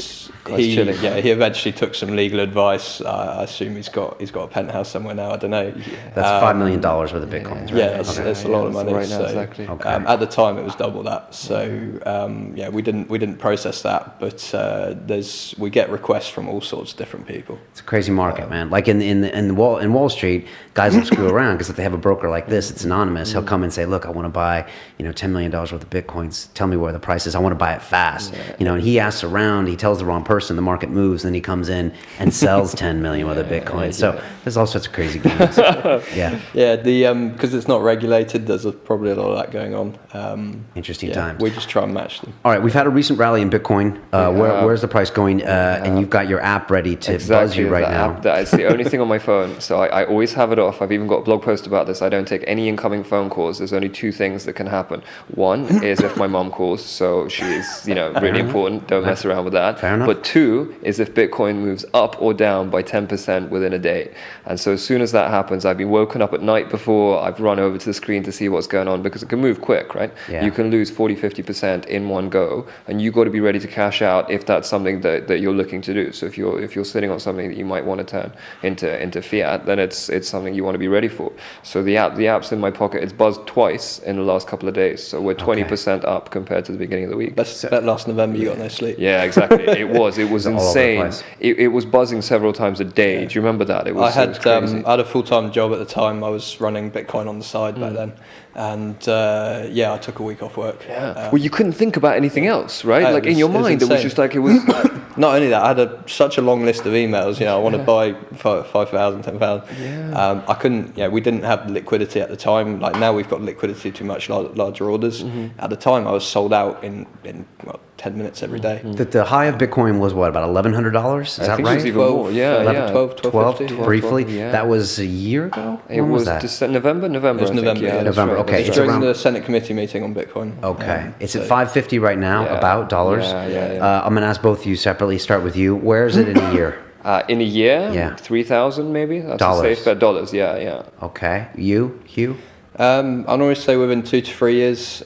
he eventually took some legal advice. I assume he's got a penthouse somewhere now. I don't know. That's $5 million worth of bitcoins, right? Yeah, it's a lot of money. Right now, so, exactly. Okay. At the time, it was double that. So we didn't process that, but we get requests from all sorts of different people. It's a crazy market, man. Like in Wall Street, guys will screw around because if they have a broker like this, it's anonymous. He'll come and say, "Look, I want to buy, $10 million worth of bitcoins. Tell me where the price is. I want to buy it fast." And he asks around. He tells the wrong person. The market moves. Then he comes in and sells 10 million worth of bitcoin. So there's all sorts of crazy games. Yeah. Yeah. Because it's not regulated, there's probably a lot of that going on. Interesting times. We just try and match them. All right, we've had a recent rally in Bitcoin. Where's the price going? And you've got your app ready to buzz you right now. It's the only thing on my phone, so I always have it off. I've even got a blog post about this. I don't take any incoming phone calls. There's only two things that can happen. One is if my mom calls, so she's really important. Don't mess around with that. Fair enough. But two is if Bitcoin moves up or down by 10% within a day. And so as soon as that happens, I've been woken up at night before. I've run over to the screen to see what's going on because it can move quick, right? Yeah. You can lose 40-50% in one go, and you got to be ready to cash out if that's something that you're looking to do. So if you're sitting on something that you might want to turn into fiat, then it's something you want to be ready for. So the app's in my pocket. It's buzzed twice in the last couple of days. So we're 20% up compared to the beginning of the week. That last November you got no sleep. Yeah, exactly. It was insane. place. It was buzzing several times a day. Do you remember that? It was I had crazy. I had a full-time job at the time. I was running Bitcoin on the side back then, and I took a week off work. Yeah. Well, you couldn't think about anything else, right? Like in your it was mind, it was insane. just like it was. Not only that, I had such a long list of emails. I want to buy 5,000, 10,000. Yeah. I couldn't. We didn't have liquidity at the time. Like now, we've got liquidity to much larger orders. At the time, I was sold out in 10 minutes every day. The high of Bitcoin was what, about $1,100? Is that I think right? it was even more. Yeah, 11, 12, 12 50. briefly. yeah. That was a year ago. It When was that? November. It was I think. November, yeah. That's November, right, okay. that's It's right. During around- the Senate committee meeting on Bitcoin. Okay, it's at 550 right now. Yeah. About dollars. Yeah. I'm gonna ask both of you separately. Start with you. Where is it in a year? In a year, Yeah. 3,000 maybe. That's Dollars. a safe bet. Dollars. Yeah. Okay, you, Hugh. I'd always say within 2 to 3 years,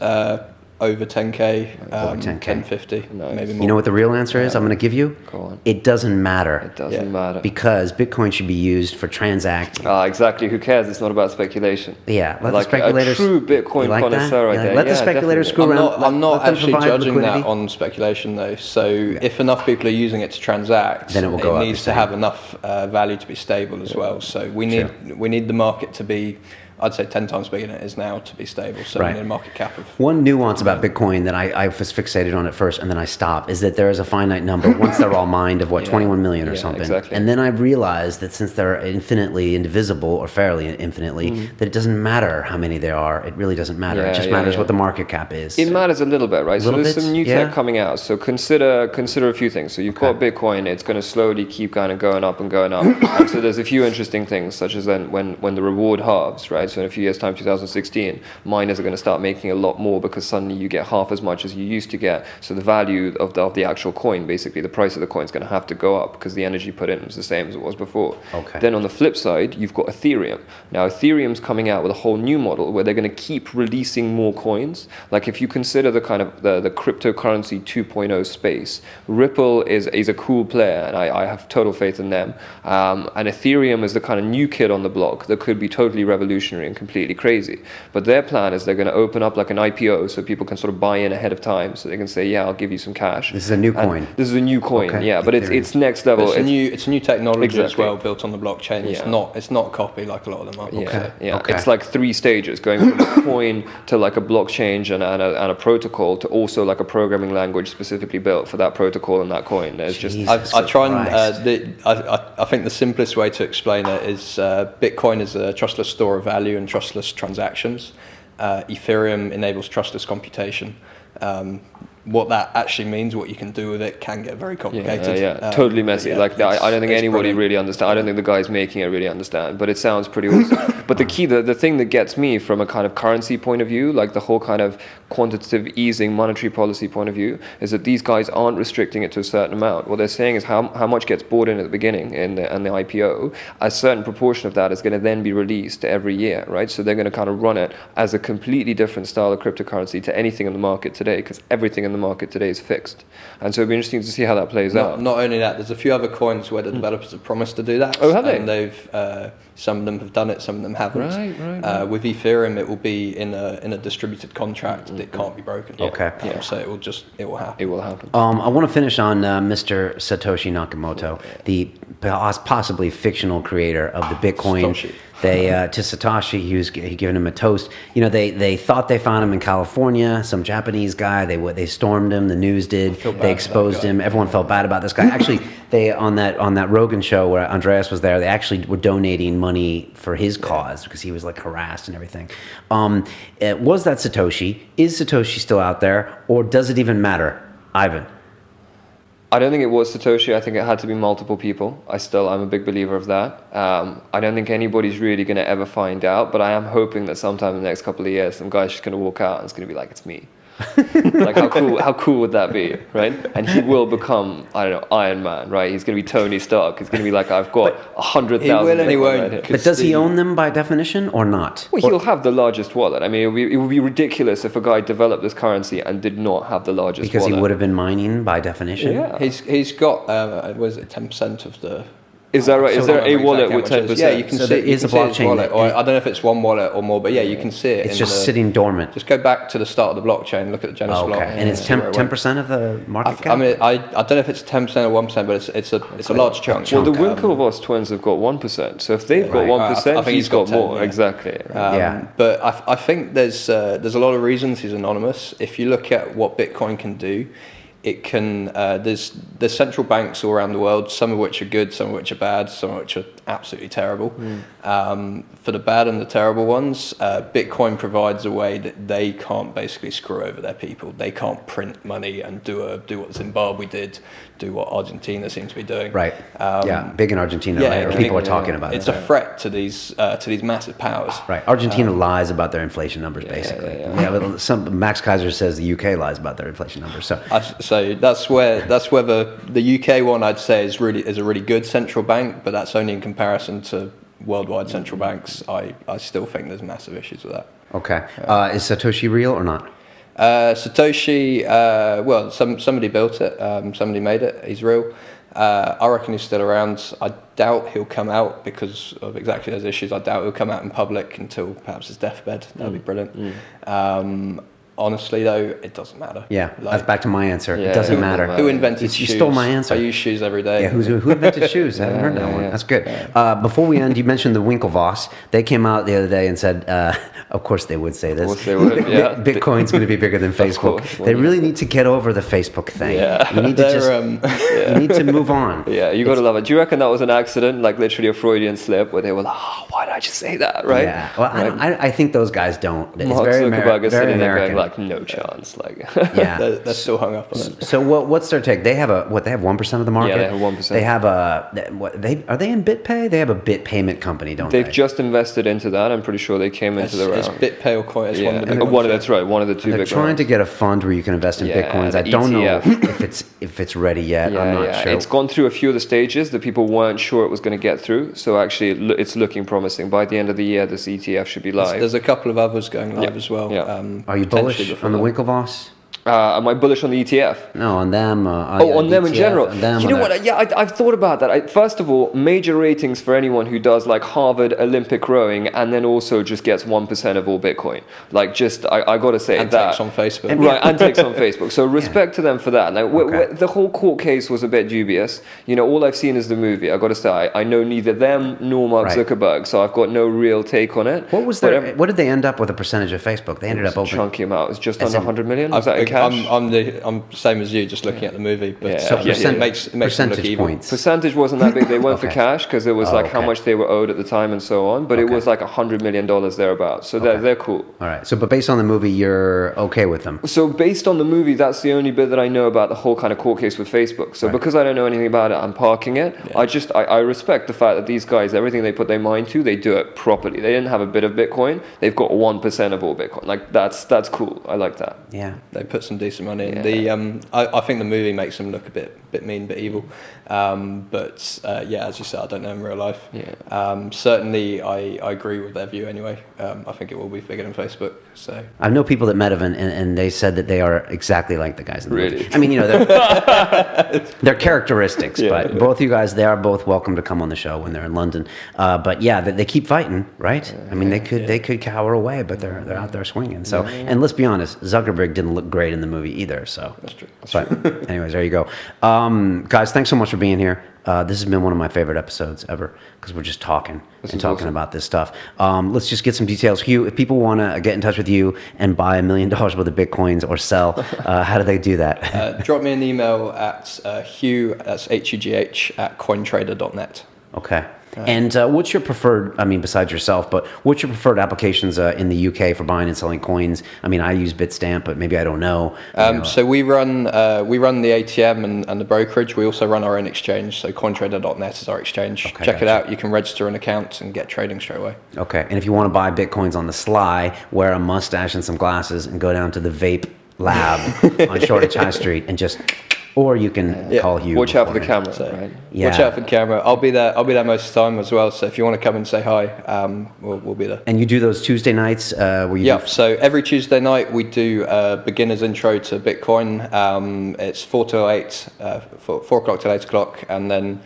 over 10k, Over 10K. 1050, Nice. maybe more. You know what the real answer is? I'm going to give you. Go on. It doesn't matter. It doesn't matter. Because Bitcoin should be used for transacting. Exactly. Who cares? It's not about speculation. Yeah, let the Like speculators. a true Bitcoin You like that? connoisseur right Yeah, there. let the speculators definitely. screw around. I'm not let them actually provide judging liquidity. that on speculation though. So if enough people are using it to transact, Then it will go up, needs you're to have enough value to be stable as well. So we need the market to be, I'd say 10 times bigger than it is now to be stable. So Right. we need a market cap of. One nuance about Bitcoin that I was fixated on at first and then I stopped is that there is a finite number once they're all mined of 21 million or Yeah, something. exactly. And then I realized that since they're infinitely indivisible or fairly infinitely, that it doesn't matter how many there are. It really doesn't matter. It just matters what the market cap is. It matters a little bit, right? So Little there's bits, some new yeah. tech coming out. So consider a few things. So you've got Bitcoin. It's going to slowly keep kind of going up and going up. And so there's a few interesting things, such as then when the reward halves, right? So in a few years' time, 2016, miners are going to start making a lot more because suddenly you get half as much as you used to get. So the value of the actual coin, basically, the price of the coin is going to have to go up because the energy put in is the same as it was before. Okay. Then on the flip side, you've got Ethereum. Now Ethereum's coming out with a whole new model where they're going to keep releasing more coins. Like if you consider the kind of the cryptocurrency 2.0 space, Ripple is a cool player, and I have total faith in them. And Ethereum is the kind of new kid on the block that could be totally revolutionary revolutionary and completely crazy. But their plan is they're going to open up like an IPO so people can sort of buy in ahead of time. So they can say, yeah, I'll give you some cash. This is a new coin. This is a new coin, Okay. yeah, but it's next level. It's a new technology as Exactly. well, built on the blockchain. It's not a copy like a lot of them are. Okay. It's like 3 stages, going from a coin to like a blockchain and a protocol to also like a programming language specifically built for that protocol and that coin. There's just I try and I think the simplest way to explain it is Bitcoin is a trustless store of value and trustless transactions. Ethereum enables trustless computation. What that actually means, what you can do with it, can get very complicated. Totally messy. I don't think anybody really understands. I don't think the guys making it really understand, but it sounds pretty awesome. But the thing that gets me from a kind of currency point of view, like the whole kind of quantitative easing monetary policy point of view, is that these guys aren't restricting it to a certain amount. What they're saying is how much gets bought in at the beginning and the IPO, a certain proportion of that is going to then be released every year, right? So they're going to kind of run it as a completely different style of cryptocurrency to anything in the market today, because everything in the market today is fixed. And so it'll be interesting to see how that plays out. Not only that, there's a few other coins where the developers have promised to do that. Oh, have they? And they've some of them have done it, some of them haven't. Right. With Ethereum, it will be in a distributed contract that can't be broken. Okay. So it will happen. It will happen. I want to finish on Mr. Satoshi Nakamoto, the possibly fictional creator of the Bitcoin. Satoshi. To Satoshi, he given him a toast. You know, they thought they found him in California. Some Japanese guy. They stormed him. The news did. They exposed him. Everyone felt bad about this guy. Actually, they on that Rogan show where Andreas was there, they actually were donating money for his cause because he was like harassed and everything. Was that Satoshi? Is Satoshi still out there, or does it even matter, Ivan? I don't think it was Satoshi. I think it had to be multiple people. I'm a big believer of that. I don't think anybody's really going to ever find out, but I am hoping that sometime in the next couple of years, some guy's just going to walk out and it's going to be like, it's me. Like how cool would that be, right? And he will become, I don't know, Iron Man, right? He's going to be Tony Stark. He's going to be like, I've got 100,000. He will and he won't. Right, but does he own them by definition or not? Well, he'll have the largest wallet. I mean, it would be ridiculous if a guy developed this currency and did not have the largest because wallet. he would have been mining by definition. Yeah. He's got 10% of the. Is that right? So Is there a wallet exactly with 10%? Yeah, you can see. There You is can a see his blockchain wallet, that- or I don't know if it's one wallet or more, but yeah, you can see it. It's just sitting dormant. Just go back to the start of the blockchain, look at the Genesis block. And it's 10% of the market cap? I mean, I don't know if it's 10% or 1%, but it's a large chunk. Well, the Winklevoss twins have got 1%. So if they've got 1%, I think he's got 10, more. yeah. Exactly. But I think there's a lot of reasons he's anonymous. If you look at what Bitcoin can do, it can. There's central banks all around the world, some of which are good, some of which are bad, some of which are absolutely terrible. For the bad and the terrible ones, Bitcoin provides a way that they can't basically screw over their people. They can't print money and do what Zimbabwe did, do what Argentina seems to be doing. Right. Big in Argentina, right? People are talking about it. It's a threat to these massive powers. Right. Argentina lies about their inflation numbers, basically. But Max Kaiser says the UK lies about their inflation numbers. So that's where the UK one, I'd say, is a really good central bank, but that's only in comparison to worldwide central banks. I still think there's massive issues with that. Okay. Is Satoshi real or not? Satoshi, well, somebody built it, somebody made it. He's real. I reckon he's still around. I doubt he'll come out because of exactly those issues. I doubt he'll come out in public until perhaps his deathbed. That'd be brilliant. Honestly, though, it doesn't matter. Yeah, that's back to my answer. It doesn't matter. Who invented shoes? You stole my answer. I use shoes every day. Yeah, who invented shoes? I haven't heard that one. That's good. Before we end, you mentioned the Winklevoss. They came out the other day and said, of course they would say this, Of course they would, yeah. Bitcoin's going to be bigger than Facebook. Course, they really need to get over the Facebook thing. Yeah. You need to you need to move on. Yeah, you got to love it. Do you reckon that was an accident, like literally a Freudian slip, where they were like, why did I just say that, right? Yeah, well, right. I think those guys don't. It's Mark very, Zuckerberg is very sitting there American. going like, no chance. Like, Yeah. They're still hung up on it. So what's their take? They have they have 1% of the market. Yeah, they have 1%. They have are they in BitPay? They have a bit payment company, don't they? They've just invested into that. I'm pretty sure they came into the It's round. BitPay or Coin. It's one of the big one ones. that's right. One of the two They're big trying ones. to get a fund where you can invest in Bitcoins. I the don't know ETF. if it's ready yet. I'm not sure. It's gone through a few of the stages that people weren't sure it was going to get through. So actually, it's looking promising. By the end of the year, this ETF should be live. There's a couple of others going live as well. Yeah. Are you bullish on the Winklevoss? Am I bullish on the ETF? No, on them. On them in ETF, general. on them, You know what? Yeah, I've thought about that. First of all, major ratings for anyone who does like Harvard Olympic rowing and then also just gets 1% of all Bitcoin. Like, just I got to say and that. takes on Facebook. Right, and takes on Facebook. So respect to them for that. Like, the whole court case was a bit dubious. You know, all I've seen is the movie. I got to say, I know neither them nor Mark Zuckerberg, so I've got no real take on it. What was their? What did they end up with a percentage of Facebook? They ended up opening a chunky amount. It was just under 100 million. Was that in cash? I'm same as you, just looking at the movie. But it makes percentage look points. Percentage wasn't that big. They went for cash because it was how much they were owed at the time and so on. But it was like $100 million thereabouts. So they're cool. All right. So, but based on the movie, you're okay with them. So based on the movie, that's the only bit that I know about the whole kind of court case with Facebook. So because I don't know anything about it, I'm parking it. Yeah. I respect the fact that these guys, everything they put their mind to, they do it properly. They didn't have a bit of Bitcoin. They've got 1% of all Bitcoin. Like that's cool. I like that. Yeah. They put some decent money in. I think the movie makes them look a bit mean, bit evil. But as you said, I don't know in real life. Yeah. Certainly, I agree with their view anyway. I think it will be bigger than Facebook. So I know people that met them and they said that they are exactly like the guys in the movie. I mean, they're characteristics, but both you guys, they are both welcome to come on the show when they're in London. But they keep fighting, right? I mean, they could cower away, but they're out there swinging. So, and let's be honest, Zuckerberg didn't look great in the movie either. So that's true. But anyways, there you go. Guys, thanks so much for being here. This has been one of my favorite episodes ever because we're just talking about this stuff. Let's just get some details. Hugh, if people want to get in touch with you and buy $1 million worth of Bitcoins or sell, how do they do that? Drop me an email at Hugh, that's HUGH, at cointrader.net. Okay. And what's your preferred, I mean, besides yourself, but what's your preferred applications in the UK for buying and selling coins? I mean, I use Bitstamp, but maybe I don't know. So we run the ATM and the brokerage. We also run our own exchange. So cointrader.net is our exchange. Okay, Check it out. You can register an account and get trading straight away. Okay. And if you want to buy Bitcoins on the sly, wear a mustache and some glasses and go down to the vape lab on Shoreditch High Street and just... Or you can call Hugh. Watch out for the camera, right? Yeah. Watch out for the camera. I'll be there most of the time as well. So if you want to come and say hi, we'll be there. And you do those Tuesday nights where you so every Tuesday night we do a beginner's intro to Bitcoin. It's 4 till 8, 4 o'clock till 8 o'clock. And then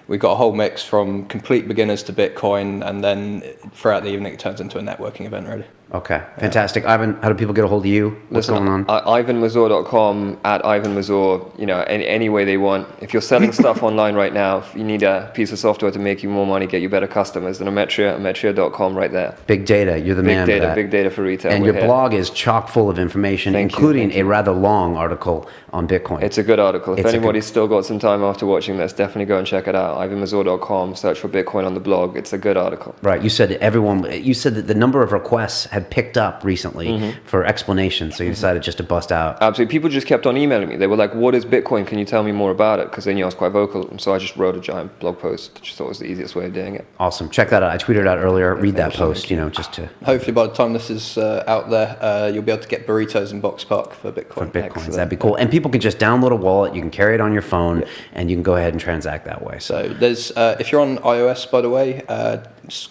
we've got a whole mix from complete beginners to Bitcoin. And then throughout the evening, it turns into a networking event, really. Okay, fantastic. Ivan, how do people get a hold of you? What's going on? IvanMazour.com, at IvanMazour, any way they want. If you're selling stuff online right now, if you need a piece of software to make you more money, get you better customers, then Ometria.com right there. Big data, you're the man for that. Big data for retail. And your blog is chock full of information, including a rather long article on Bitcoin. It's a good article. If anybody's still got some time after watching this, definitely go and check it out. IvanMazour.com, search for Bitcoin on the blog. It's a good article. Right, you said that the number of requests had picked up recently for explanations, so you decided just to bust out. Absolutely. People just kept on emailing me. They were like, what is Bitcoin? Can you tell me more about it? Because they knew I was quite vocal. And so I just wrote a giant blog post. Just thought it was the easiest way of doing it. Awesome. Check that out. I tweeted it out earlier. Read that post, just to... Hopefully by the time this is out there, you'll be able to get burritos in Box Park for Bitcoin. Excellent. That'd be cool. And people can just download a wallet. You can carry it on your phone, and you can go ahead and transact that way. So there's, if you're on iOS, by the way,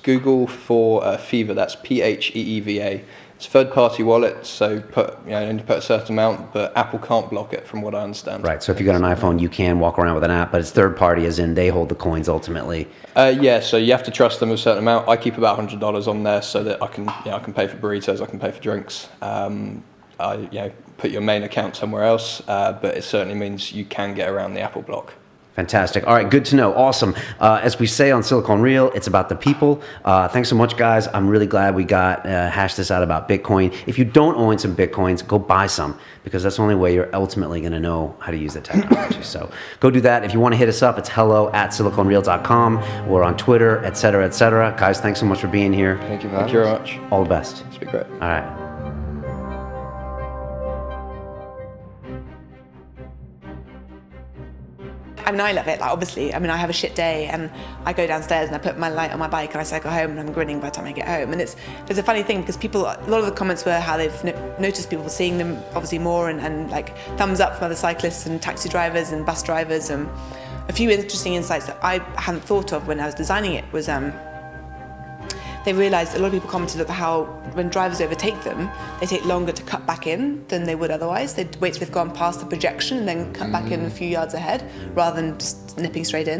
Google for Fever. That's PHEEVA. It's a third-party wallet, so only put a certain amount, but Apple can't block it, from what I understand. Right. So if you got an iPhone, you can walk around with an app, but it's third-party, as in they hold the coins ultimately. So you have to trust them a certain amount. I keep about $100 on there so that I can pay for burritos, I can pay for drinks. Put your main account somewhere else, but it certainly means you can get around the Apple block. Fantastic. All right, good to know. Awesome. As we say on Silicon Reel, it's about the people. Thanks so much, guys. I'm really glad we got hashed this out about Bitcoin. If you don't own some Bitcoins, go buy some, because that's the only way you're ultimately going to know how to use the technology. So go do that. If you want to hit us up, it's hello@siliconreel.com. We're on Twitter, et cetera, et cetera. Guys, thanks so much for being here. Thank you very much. All the best. It's been great. All right. I mean, I love it. Like, obviously, I have a shit day and I go downstairs and I put my light on my bike and I cycle home and I'm grinning by the time I get home. And it's a funny thing because a lot of the comments were how they've noticed people seeing them obviously more and like thumbs up from other cyclists and taxi drivers and bus drivers. And a few interesting insights that I hadn't thought of when I was designing it was they they realised, a lot of people commented on how when drivers overtake them, they take longer to cut back in than they would otherwise. They'd wait till they've gone past the projection and then cut back in a few yards ahead rather than just nipping straight in.